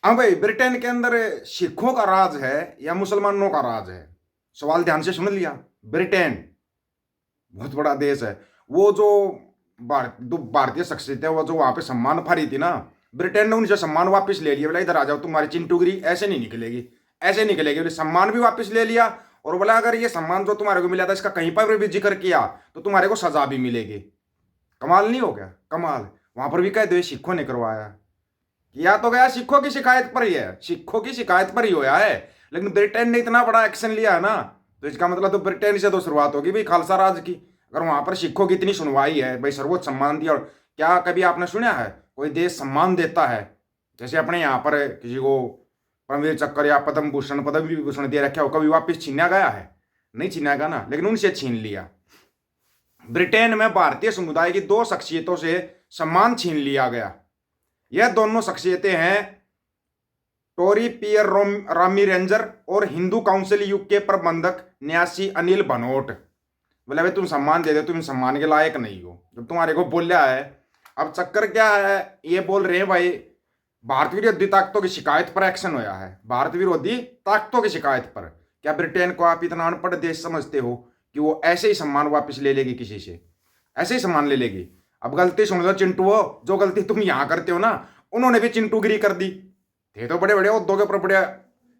हाँ भाई, ब्रिटेन के अंदर सिखों का राज है या मुसलमानों का राज है? सवाल ध्यान से सुन लिया। ब्रिटेन बहुत बड़ा देश है। वो जो भारतीय शख्सियत है, वो जो वहां पे सम्मान पा रही थी ना, ब्रिटेन ने उनसे सम्मान वापस ले लिया। बोला इधर आ जाओ, तुम्हारी चिंटूगिरी ऐसे नहीं निकलेगी, ऐसे निकलेगी। बोले सम्मान भी वापस ले लिया, और बोला अगर ये सम्मान जो तुम्हारे को मिला था इसका कहीं पर भी जिक्र किया तो तुम्हारे को सजा भी मिलेगी। कमाल नहीं हो गया? कमाल। वहां पर भी कह दो ये सिखों ने करवाया। या तो गया सिखों की शिकायत पर ही है, सिखों की शिकायत पर ही होया है। लेकिन ब्रिटेन ने इतना बड़ा एक्शन लिया है ना, तो इसका मतलब तो ब्रिटेन से तो शुरुआत होगी भाई खालसा राज की। अगर वहां पर सिखों की इतनी सुनवाई है, भाई सर्वोच्च सम्मान दिया। और क्या कभी आपने सुना है कोई देश सम्मान देता है? जैसे अपने यहाँ पर किसी को परमवीर चक्र या पद्म विभूषण दे रखे हो, कभी वापिस छीना गया है? नहीं छीना गया ना, लेकिन उनसे छीन लिया। ब्रिटेन में भारतीय समुदाय की दो शख्सियतों से सम्मान छीन लिया गया। यह दोनों शख्सियतें हैं टोरी पियर रामी रेंजर और हिंदू काउंसिल यूके प्रबंधक न्यासी अनिल भनोट। बोले भाई तुम सम्मान दे दो, तुम सम्मान के लायक नहीं हो जब तुम्हारे को बोला है। अब चक्कर क्या है, ये बोल रहे हैं भाई भारत विरोधी ताकतों की शिकायत पर एक्शन होया है। भारत विरोधी ताकतों की शिकायत पर। क्या ब्रिटेन को आप इतना अनपढ़ देश समझते हो कि वो ऐसे ही सम्मान वापस ले लेगी? किसी से ऐसे ही सम्मान ले लेगी? अब गलती सुन लो चिंटू, जो गलती तुम यहां करते हो ना, उन्होंने भी चिंटूगिरी कर दी। थे तो बड़े बड़े उद्योग के बड़े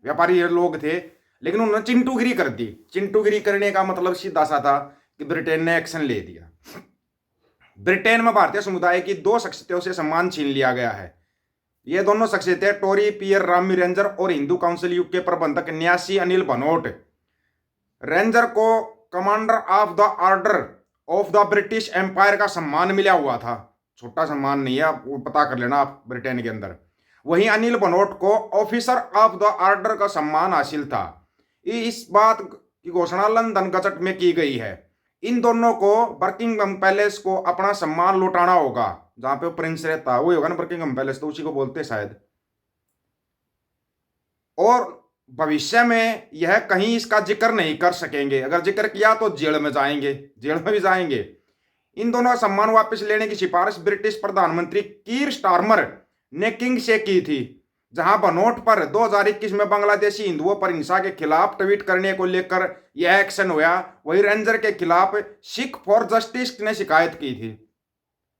व्यापारी लोग थे, लेकिन उन्होंने चिंटूगिरी कर दी। चिंटूगिरी करने का मतलब सीधा सा था कि ब्रिटेन ने एक्शन ले दिया। ब्रिटेन में भारतीय समुदाय की दो शख्सियतों से सम्मान छीन लिया गया है। ये दोनों शख्सियतें टोरी पियर रामी रेंजर और हिंदू काउंसिल यूके के प्रबंधक न्यासी अनिल भनोट। रेंजर को Commander of the Order of the British Empire का सम्मान मिला हुआ था। छोटा सम्मान नहीं है, आप पता कर लेना आप ब्रिटेन के अंदर। वहीं अनिल भनोट को ऑफिसर ऑफ द ऑर्डर का सम्मान हासिल था। इस बात की घोषणा लंदन गजट में की गई है। इन दोनों को बर्किंघम पैलेस को अपना सम्मान लौटाना होगा। जहां पे प्रिंस रहता है वही होगा ना बर्किंघम पैलेस, तो उसी को बोलते हैं शायद। और भविष्य में यह कहीं इसका जिक्र नहीं कर सकेंगे। अगर जिक्र किया तो जेल में जाएंगे, जेल में भी जाएंगे। इन दोनों का सम्मान वापस लेने की सिफारिश ब्रिटिश प्रधानमंत्री कीर स्टारमर ने किंग से की थी। जहां भनोट पर 2021 में बांग्लादेशी हिंदुओं पर हिंसा के खिलाफ ट्वीट करने को लेकर यह एक्शन हुआ, वही रेंजर के खिलाफ सिख फॉर जस्टिस ने शिकायत की थी।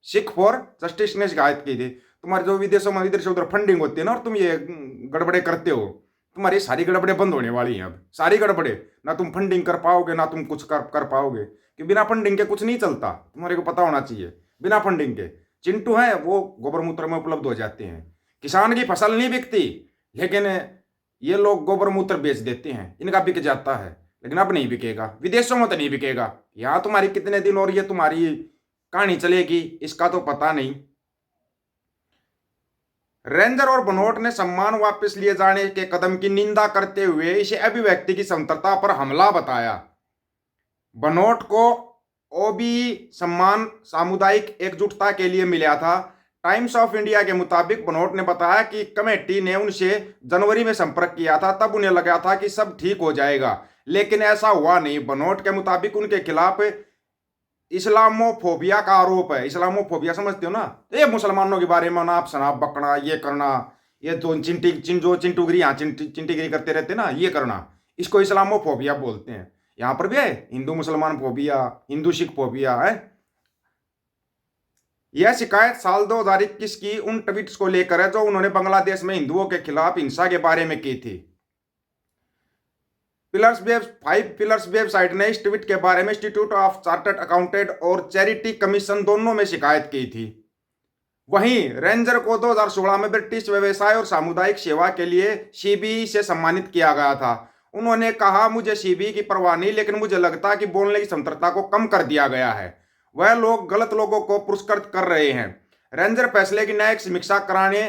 सिख फॉर जस्टिस ने शिकायत की थी। तुम्हारे जो विदेशों में इधर से उधर फंडिंग होती है ना, और तुम ये गड़बड़े करते हो, तुम्हारी सारी गड़बड़े बंद होने वाली हैं। अब सारी गड़बड़े, ना तुम फंडिंग कर पाओगे ना तुम कुछ कर पाओगे, कि बिना फंडिंग के कुछ नहीं चलता। तुम्हारे को पता होना चाहिए। बिना फंडिंग के चिंटू हैं वो गोबर मूत्र में उपलब्ध हो जाते हैं। किसान की फसल नहीं बिकती, लेकिन ये लोग गोबर मूत्र बेच देते हैं, इनका बिक जाता है। लेकिन अब नहीं बिकेगा, विदेशों में तो नहीं बिकेगा। यहाँ तुम्हारी कितने दिन और ये तुम्हारी कहानी चलेगी इसका तो पता नहीं। रेंजर और बनोट ने सम्मान वापस लिए जाने के कदम की निंदा करते हुए इसे अभिव्यक्ति की स्वतंत्रता पर हमला बताया। बनोट को ओबी सम्मान सामुदायिक एकजुटता के लिए मिला था। टाइम्स ऑफ इंडिया के मुताबिक बनोट ने बताया कि कमेटी ने उनसे जनवरी में संपर्क किया था, तब उन्हें लगा था कि सब ठीक हो जाएगा, लेकिन ऐसा हुआ नहीं। बनोट के मुताबिक उनके खिलाफ इस्लामोफोबिया का आरोप है। इस्लामोफोबिया समझते हो ना? ये मुसलमानों के बारे में नाप शनाप बकना, ये करना, ये जो चिंटूगिरी यहाँ चिंटीगिरी करते रहते ना, ये करना, इसको इस्लामोफोबिया बोलते हैं। यहाँ पर भी है हिंदू मुसलमान फोबिया, हिंदू सिख फोबिया है। यह शिकायत साल 2021 की उन ट्वीट्स को लेकर है जो उन्होंने बांग्लादेश में हिंदुओं के खिलाफ हिंसा के बारे में की थी। फाइव पिलर्स वेबसाइट ने इस ट्वीट के बारे में इंस्टीट्यूट ऑफ चार्टर्ड अकाउंटेंट और चैरिटी कमीशन दोनों में शिकायत की थी। वहीं रेंजर को 2016 में ब्रिटिश व्यवसाय और सामुदायिक सेवा के लिए सीबीई से सम्मानित किया गया था। उन्होंने कहा मुझे सीबीई की परवाह नहीं, लेकिन मुझे लगता है कि बोलने की स्वतंत्रता को कम कर दिया गया है। वह लोग गलत लोगों को पुरस्कृत कर रहे हैं। रेंजर फैसले की न्यायिक समीक्षा कराने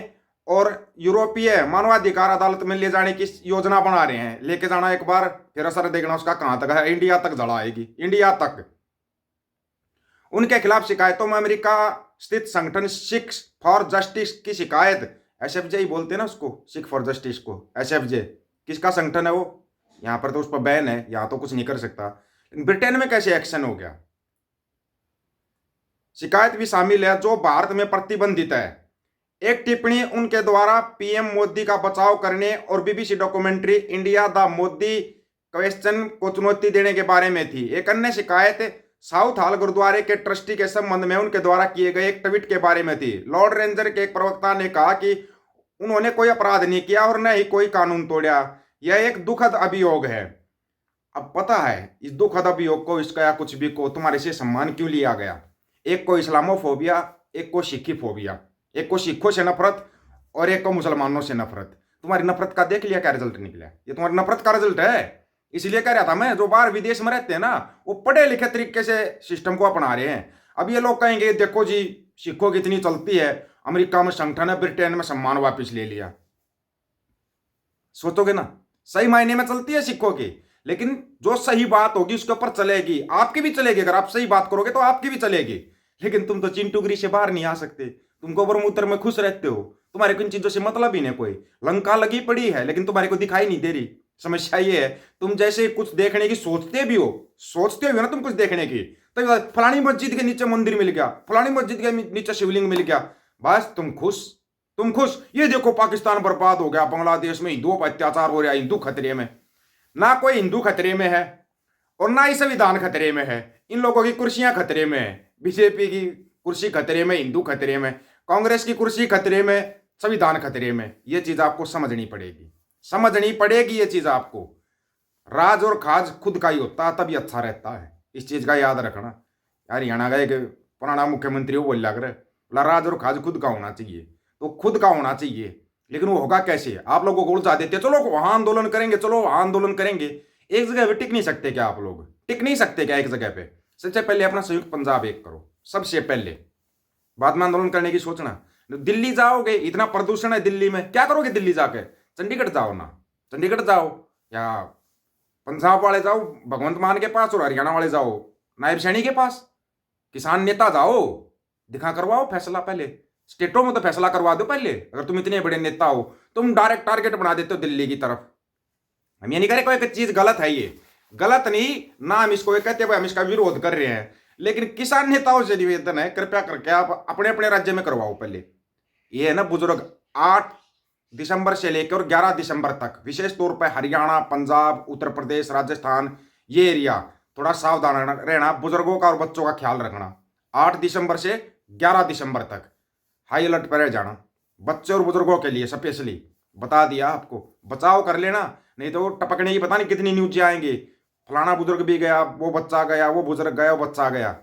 और यूरोपीय मानवाधिकार अदालत में ले जाने की योजना बना रहे हैं। लेके जाना एक बार, फिर असर देखना उसका कहां तक है। इंडिया तक जड़ आएगी, इंडिया तक। उनके खिलाफ शिकायतों में अमेरिका स्थित संगठन सिख फॉर जस्टिस की शिकायत, एसएफजे ही बोलते हैं ना उसको, सिख फॉर जस्टिस को, एसएफजे। किसका संगठन है वो? यहां पर तो उस पर बैन है, यहां तो कुछ नहीं कर सकता। ब्रिटेन में कैसे एक्शन हो गया? शिकायत भी शामिल है जो भारत में प्रतिबंधित है। एक टिप्पणी उनके द्वारा पीएम मोदी का बचाव करने और BBC documentary India the Modi question को चुनौती देने के बारे में थी। एक अन्य शिकायत साउथ हॉल गुरुद्वारे के ट्रस्टी के संबंध में उनके द्वारा किए गए एक ट्वीट के बारे में थी। लॉर्ड रेंजर के एक प्रवक्ता ने कहा कि उन्होंने कोई अपराध नहीं किया और न ही कोई कानून तोड़ा। यह एक दुखद अभियोग है। अब पता है इस दुखद अभियोग को, इसका या कुछ भी को, तुम्हारे से सम्मान क्यों लिया गया? एक को इस्लामोफोबिया, एक को सिखी फोबिया, एक को सिखों से नफरत और एक को मुसलमानों से नफरत। तुम्हारी नफरत का देख लिया क्या रिजल्ट निकला? ये तुम्हारी नफरत का रिजल्ट है। इसलिए कह रहा था मैं, जो बाहर विदेश में रहते हैं ना, वो पढ़े लिखे तरीके से सिस्टम को अपना रहे हैं। अब ये लोग कहेंगे देखो जी सिखों की इतनी चलती है, अमेरिका में संगठन है, ब्रिटेन में सम्मान वापस ले लिया। सोचोगे ना, सही मायने में चलती है सिखों की, लेकिन जो सही बात होगी उसके ऊपर चलेगी। आपकी भी चलेगी, अगर आप सही बात करोगे तो आपकी भी चलेगी। लेकिन तुम तो चिंटूगिरी से बाहर नहीं आ सकते। तुम गोबर मूत्र में खुश रहते हो, तुम्हारे को इन चीजों से मतलब ही नहीं। कोई लंका लगी पड़ी है लेकिन तुम्हारे को दिखाई नहीं दे रही। समस्या ये है, तुम जैसे कुछ देखने की सोचते भी हो ना तुम कुछ देखने की, तो फलानी मस्जिद के नीचे मंदिर मिल गया, फलानी मस्जिद के नीचे शिवलिंग मिल गया, बस तुम खुश, तुम खुश। ये देखो पाकिस्तान बर्बाद हो गया, बांग्लादेश में हिंदुओं पर अत्याचार हो रहा है, हिंदू खतरे में। ना कोई हिंदू खतरे में है और ना ही संविधान खतरे में है। इन लोगों की कुर्सियां खतरे में है। बीजेपी की कुर्सी खतरे में, हिंदू खतरे में, कांग्रेस की कुर्सी खतरे में, संविधान खतरे में। ये चीज आपको समझनी पड़ेगी, समझनी पड़ेगी ये चीज आपको। राज और खाज खुद का ही होता है, तभी अच्छा रहता है। इस चीज का याद रखना। यार हरियाणा का एक पुराना मुख्यमंत्री वो बोल लग रहा है, बोला राज और खाज खुद का होना चाहिए। तो खुद का होना चाहिए, लेकिन वो होगा कैसे? आप लोगों को उलझा देते, चलो वहां आंदोलन करेंगे, चलो वहां आंदोलन करेंगे। एक जगह पे टिक नहीं सकते क्या आप लोग? टिक नहीं सकते क्या एक जगह पे? सबसे पहले अपना संयुक्त पंजाब एक करो, सबसे पहले, बाद में आंदोलन करने की सोचना। दिल्ली जाओगे, इतना प्रदूषण है दिल्ली में, क्या करोगे दिल्ली जाके? चंडीगढ़ जाओ ना, चंडीगढ़ जाओ या पंजाब वाले जाओ भगवंत मान के पास, और हरियाणा वाले जाओ नायब सैनी के पास, किसान नेता जाओ, दिखा करवाओ फैसला। पहले स्टेटों में तो फैसला करवा दो पहले। अगर तुम इतने बड़े नेता हो, तुम डायरेक्ट टारगेट बना देते हो दिल्ली की तरफ। हम ये नहीं कह रहे कोई चीज गलत है, ये गलत नहीं ना, हम इसको कहते हैं हम इसका विरोध कर रहे हैं, लेकिन किसान नेताओं से निवेदन है कृपया करके आप अपने अपने राज्य में करवाओ पहले। ये है ना बुजुर्ग, 8 दिसंबर से लेकर 11 दिसंबर तक विशेष तौर पर हरियाणा, पंजाब, उत्तर प्रदेश, राजस्थान, ये एरिया थोड़ा सावधान रहना, बुजुर्गों का और बच्चों का ख्याल रखना। 8 दिसंबर से 11 दिसंबर तक हाई अलर्ट पर रह जाना, बच्चे और बुजुर्गों के लिए स्पेशली बता दिया आपको। बचाव कर लेना, नहीं तो टपकने की पता नहीं कितनी न्यूज आएंगे, फलाना बुजुर्ग भी गया, वो बच्चा गया, वो बुजुर्ग गया, वो बच्चा गया।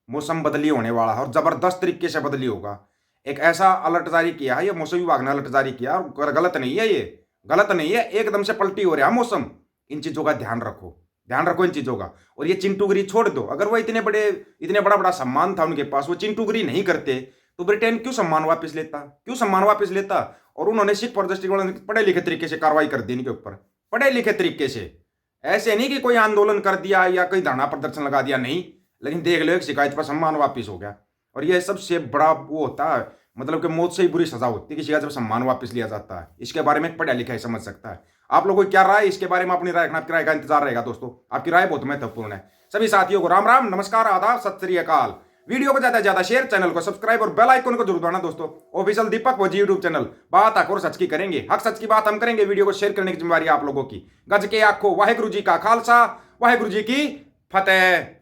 मौसम बदली होने वाला है और जबरदस्त तरीके से बदली होगा। एक ऐसा अलर्ट जारी किया है, ये मौसम विभाग ने अलर्ट जारी किया, और गलत नहीं है, ये गलत नहीं है, एकदम से पलटी हो रहा है मौसम। इन चीजों का ध्यान रखो, ध्यान रखो इन चीजों का। और ये चिंटूगिरी छोड़ दो। अगर वो इतने बड़ा बड़ा सम्मान था उनके पास, वो चिंटूगिरी नहीं करते तो ब्रिटेन क्यों सम्मान वापस लेता, क्यों सम्मान वापस लेता? और उन्होंने सिख फॉर जस्टिस पढ़े लिखे तरीके से कार्रवाई कर दी इनके ऊपर, पढ़े लिखे तरीके से। ऐसे नहीं कि कोई आंदोलन कर दिया या कोई धरना प्रदर्शन लगा दिया, नहीं, लेकिन देख लो एक शिकायत पर सम्मान वापस हो गया। और ये सबसे बड़ा वो होता है, मतलब कि मौत से ही बुरी सजा होती है किसी का जब सम्मान वापस लिया जाता है। इसके बारे में पढ़ा लिखा ही समझ सकता है। आप लोगों की क्या राय, इसके बारे में अपनी राय रखना, आपकी राय का इंतजार रहेगा दोस्तों। आपकी राय बहुत महत्वपूर्ण है। सभी साथियों को राम राम, नमस्कार, आदाब, सत श्री अकाल। वीडियो को ज्यादा से ज्यादा शेयर, चैनल को सब्सक्राइब और बेल आइकन को जरूर दबाना दोस्तों। ऑफिशियल दीपक वजी यूट्यूब चैनल, बात हक और सच की करेंगे, हक सच की बात हम करेंगे। वीडियो को शेयर करने की जिम्मेवारी आप लोगों की। गज के आखो वाहेगुरु जी का खालसा, वाहेगुरु जी की फतेह।